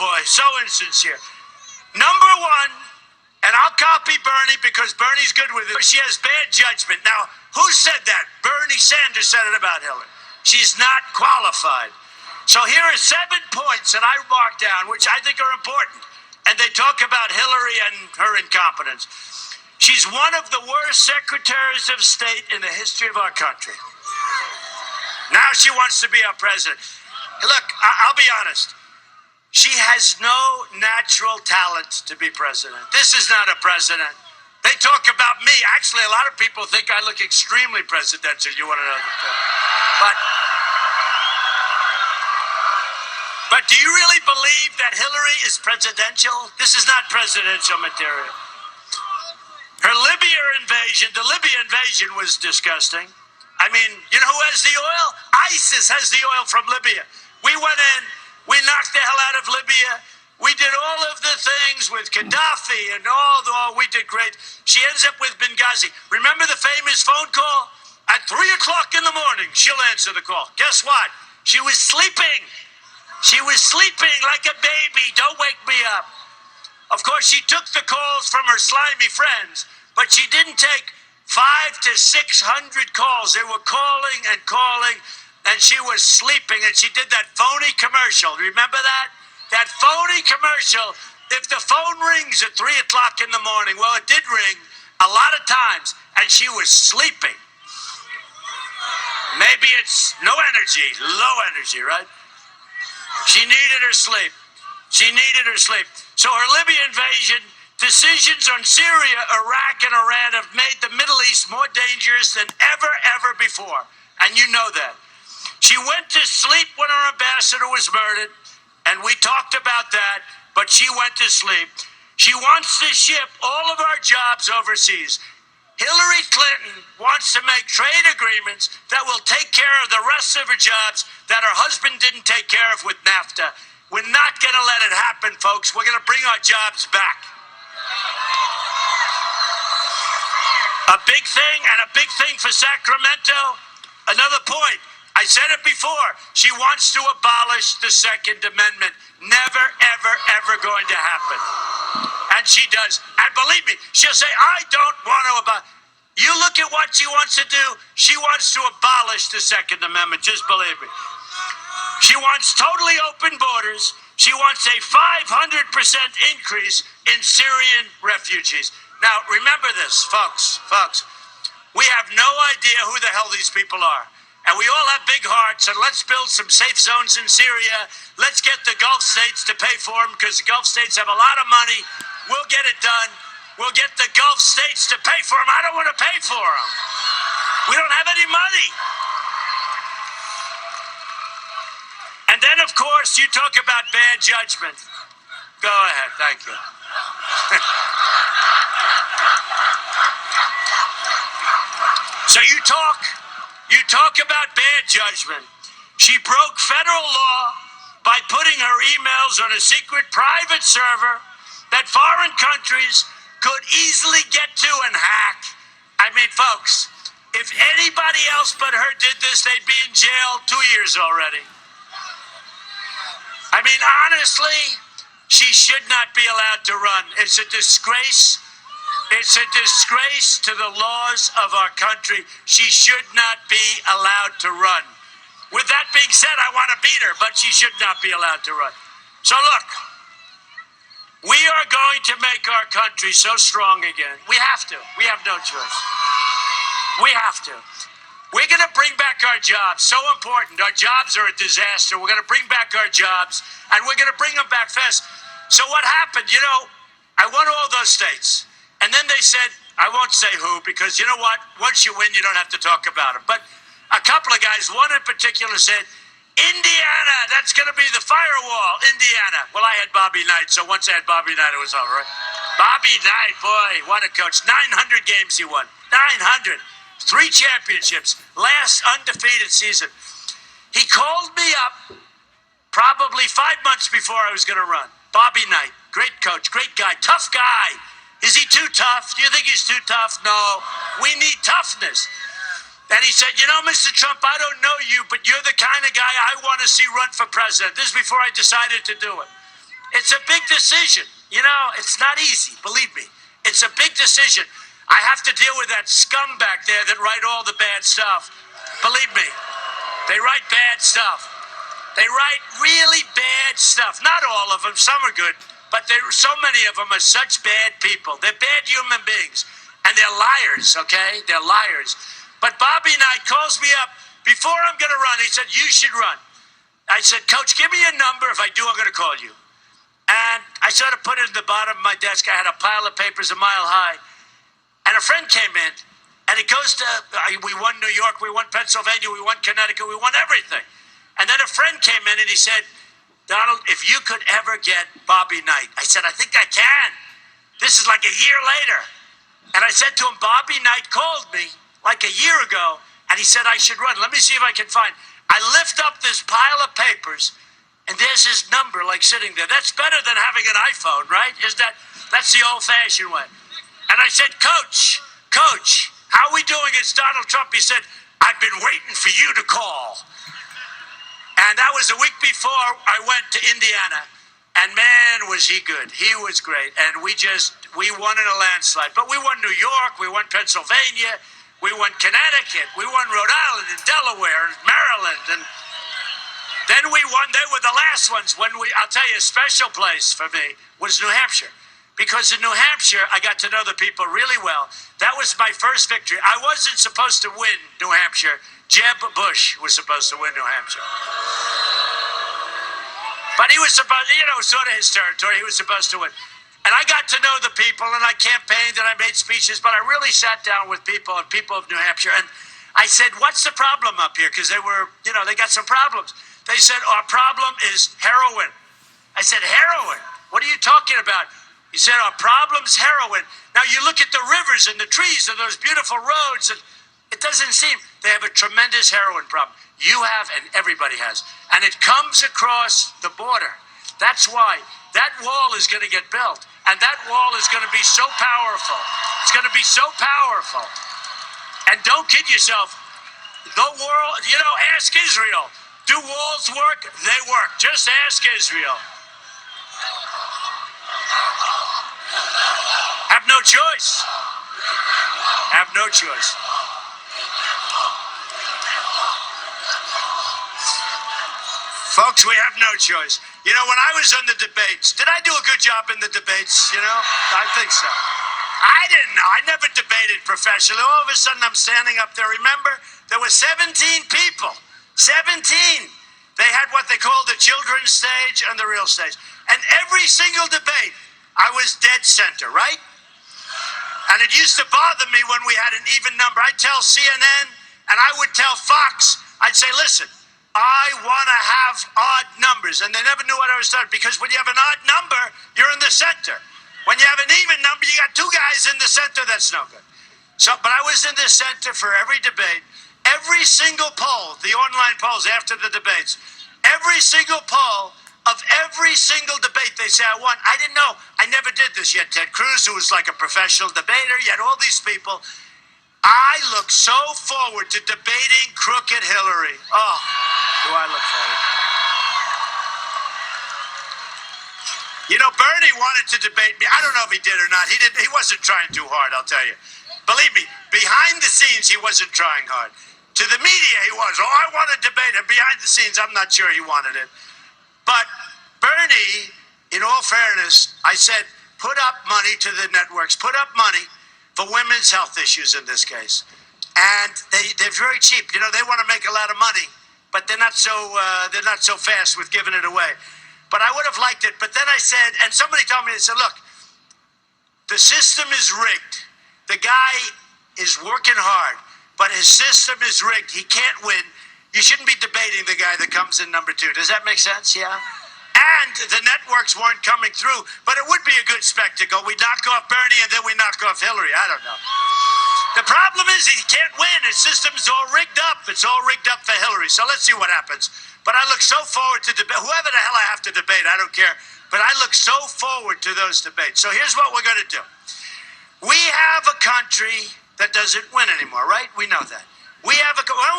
boy, so insincere. Number one, and I'll copy Bernie because Bernie's good with it. She has bad judgment. Now, who said that? Bernie Sanders said it about Hillary. She's not qualified. So here are 7 points that I marked down, which I think are important. And they talk about Hillary and her incompetence. She's one of the worst secretaries of state in the history of our country. Now she wants to be our president. Look, I'll be honest. She has no natural talent to be president. This is not a president. They talk about me. Actually, a lot of people think I look extremely presidential. You want to know that? But do you really believe that Hillary is presidential? This is not presidential material. Her Libya invasion, the Libya invasion was disgusting. I mean, you know who has the oil? ISIS has the oil from Libya. We went in, we knocked the hell out of Libya. We did all of the things with Gaddafi and all we did great. She ends up with Benghazi. Remember the famous phone call? At 3 o'clock in the morning, she'll answer the call. Guess what? She was sleeping. She was sleeping like a baby. Don't wake me up. Of course, she took the calls from her slimy friends, but she didn't take 500 to 600 calls. They were calling, and she was sleeping, and she did that phony commercial. Remember that? That phony commercial. If the phone rings at 3 o'clock in the morning, well, it did ring a lot of times, and she was sleeping. Maybe it's no energy, low energy, right? She needed her sleep. She needed her sleep. So her Libya invasion, decisions on Syria, Iraq, and Iran have made the Middle East more dangerous than ever before. And you know that. She went to sleep when her ambassador was murdered, and we talked about that, but she went to sleep. She wants to ship all of our jobs overseas. Hillary Clinton wants to make trade agreements that will take care of the rest of her jobs that her husband didn't take care of with NAFTA. We're not going to let it happen, folks. We're going to bring our jobs back. A big thing for Sacremento. Another point. I said it before. She wants to abolish the Second Amendment. Never, ever going to happen. And she does. And believe me, she'll say, I don't want to abolish. You look at what she wants to do. She wants to abolish the Second Amendment. Just believe me. She wants totally open borders. She wants a 500% increase in Syrian refugees. Now, remember this, folks. We have no idea who the hell these people are. And we all have big hearts, and let's build some safe zones in Syria. Let's get the Gulf states to pay for them, because the Gulf states have a lot of money. We'll get it done. We'll get the Gulf states to pay for them. I don't want to pay for them. We don't have any money. And then, of course, you talk about bad judgment. Go ahead. Thank you. So you talk about bad judgment. She broke federal law by putting her emails on a secret private server that foreign countries could easily get to and hack. I mean, folks, if anybody else but her did this, they'd be in jail 2 years already. I mean, honestly, she should not be allowed to run. It's a disgrace. It's a disgrace to the laws of our country. She should not be allowed to run. With that being said, I want to beat her, but she should not be allowed to run. So look, we are going to make our country so strong again. We have to. We have no choice. We have to. We're going to bring back our jobs. So important. Our jobs are a disaster. We're going to bring back our jobs, and we're going to bring them back fast. So what happened? You know, I won all those states. And then they said, I won't say who, because you know what? Once you win, you don't have to talk about them. But a couple of guys, one in particular said, Indiana, that's going to be the firewall, Indiana. Well, I had Bobby Knight, so once I had Bobby Knight, it was over, right? Bobby Knight, boy, what a coach. 900 games he won. 900. 3 championships. Last undefeated season. He called me up probably 5 months before I was going to run. Bobby Knight, great coach, great guy, tough guy. Is he too tough? Do you think he's too tough? No. We need toughness. And he said, you know, Mr. Trump, I don't know you, but you're the kind of guy I want to see run for president. This is before I decided to do it. It's a big decision. You know, it's not easy, believe me. It's a big decision. I have to deal with that scum back there that write all the bad stuff. Believe me, they write bad stuff. They write really bad stuff. Not all of them, some are good, but so many of them are such bad people. They're bad human beings, and they're liars, okay? They're liars. But Bobby Knight calls me up before I'm going to run. He said, you should run. I said, Coach, give me a number. If I do, I'm going to call you. And I sort of put it in the bottom of my desk. I had a pile of papers a mile high. And a friend came in, and he goes to, we won New York, we won Pennsylvania, we won Connecticut, we won everything. And then a friend came in, and he said, Donald, if you could ever get Bobby Knight. I said, I think I can. This is like a year later. And I said to him, Bobby Knight called me like a year ago, and he said I should run. Let me see if I can find. I lift up this pile of papers, and there's his number like sitting there. That's better than having an iPhone, right? That's the old-fashioned way. And I said, Coach, how are we doing? It's Donald Trump. He said, I've been waiting for you to call. And that was a week before I went to Indiana. And man, was he good. He was great. And we won in a landslide. But we won New York. We won Pennsylvania. We won Connecticut. We won Rhode Island and Delaware and Maryland. And then we won. They were the last ones. I'll tell you, a special place for me was New Hampshire. Because in New Hampshire, I got to know the people really well. That was my first victory. I wasn't supposed to win New Hampshire. Jeb Bush was supposed to win New Hampshire. But he was supposed, sort of his territory. He was supposed to win. And I got to know the people, and I campaigned, and I made speeches, but I really sat down with people of New Hampshire, and I said, what's the problem up here? Because they were, they got some problems. They said, our problem is heroin. I said, heroin? What are you talking about? He said, our problem's heroin. Now you look at the rivers and the trees and those beautiful roads, and it doesn't seem they have a tremendous heroin problem. You have, and everybody has. And it comes across the border. That's why that wall is going to get built. And that wall is going to be so powerful. It's going to be so powerful. And don't kid yourself. The world, ask Israel. Do walls work? They work. Just ask Israel. Have no choice. Have no choice. Folks, we have no choice. When I was on the debates, did I do a good job in the debates? I think so. I didn't know. I never debated professionally. All of a sudden, I'm standing up there. Remember, there were 17 people. 17. They had what they called the children's stage and the real stage. And every single debate, I was dead center, right? And it used to bother me when we had an even number. I'd tell CNN and I would tell Fox, I'd say, listen, I want to have odd numbers. And they never knew what I was doing, because when you have an odd number, you're in the center. When you have an even number, you got two guys in the center. That's no good. But I was in the center for every debate. Every single poll, the online polls after the debates, every single poll of every single debate, they say I won. I didn't know. I never did this yet. Ted Cruz, who was like a professional debater, you had all these people. I look so forward to debating crooked Hillary. Oh, do I look forward. Bernie wanted to debate me. I don't know if he did or not. He wasn't trying too hard, I'll tell you. Believe me, behind the scenes, he wasn't trying hard. To the media, he was. Oh, I want to debate him. Behind the scenes, I'm not sure he wanted it. But Bernie, in all fairness, I said, put up money to the networks. Put up money for women's health issues in this case. And they're very cheap. They want to make a lot of money, but they're not so fast with giving it away. But I would have liked it. But then I said, and somebody told me, they said, look, the system is rigged. The guy is working hard, but his system is rigged. He can't win. You shouldn't be debating the guy that comes in number 2. Does that make sense? Yeah. And the networks weren't coming through, but it would be a good spectacle. We knock off Bernie and then we knock off Hillary. I don't know. The problem is he can't win. His system's all rigged up. It's all rigged up for Hillary. So let's see what happens. But I look so forward to debate. Whoever the hell I have to debate, I don't care. But I look so forward to those debates. So here's what we're going to do. We have a country that doesn't win anymore, right? We know that. When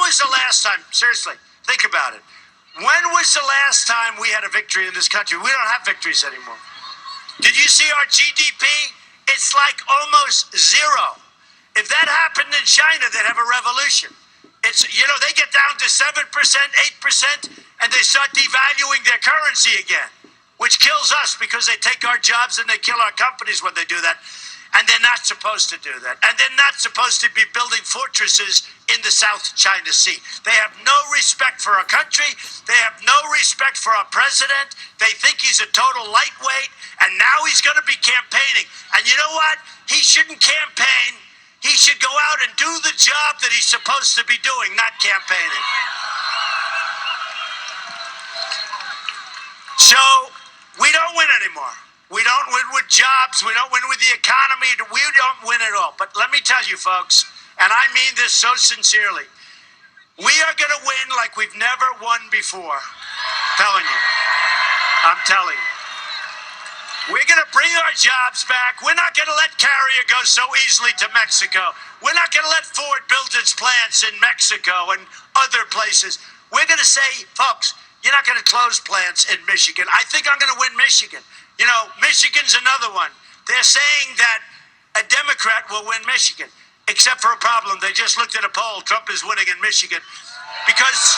was the last time, seriously, think about it. When was the last time we had a victory in this country? We don't have victories anymore. Did you see our GDP? It's like almost zero. If that happened in China, they'd have a revolution. They get down to 7%, 8%, and they start devaluing their currency again, which kills us because they take our jobs and they kill our companies when they do that. And they're not supposed to do that. And they're not supposed to be building fortresses in the South China Sea. They have no respect for our country. They have no respect for our president. They think he's a total lightweight. And now he's going to be campaigning. And you know what? He shouldn't campaign. He should go out and do the job that he's supposed to be doing, not campaigning. So we don't win anymore. We don't win with jobs. We don't win with the economy. We don't win at all. But let me tell you, folks, and I mean this so sincerely, we are going to win like we've never won before. I'm telling you. We're going to bring our jobs back. We're not going to let Carrier go so easily to Mexico. We're not going to let Ford build its plants in Mexico and other places. We're going to say, folks, you're not going to close plants in Michigan. I think I'm going to win Michigan. Michigan's another one. They're saying that a Democrat will win Michigan, except for a problem. They just looked at a poll. Trump is winning in Michigan because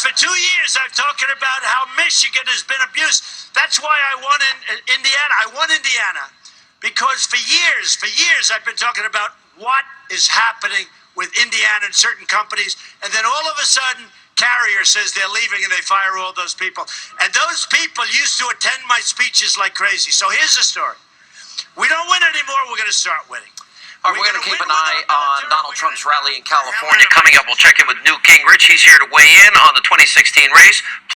for 2 years I'm talking about how Michigan has been abused. That's why I won in Indiana. I won Indiana because for years I've been talking about what is happening with Indiana and certain companies, and then all of a sudden Carrier says they're leaving and they fire all those people. And those people used to attend my speeches like crazy. So here's the story. We don't win anymore. We're going to start winning. All right, we're going to keep an eye on Donald Trump's rally in California coming up. We'll check in with Newt Gingrich. He's here to weigh in on the 2016 race.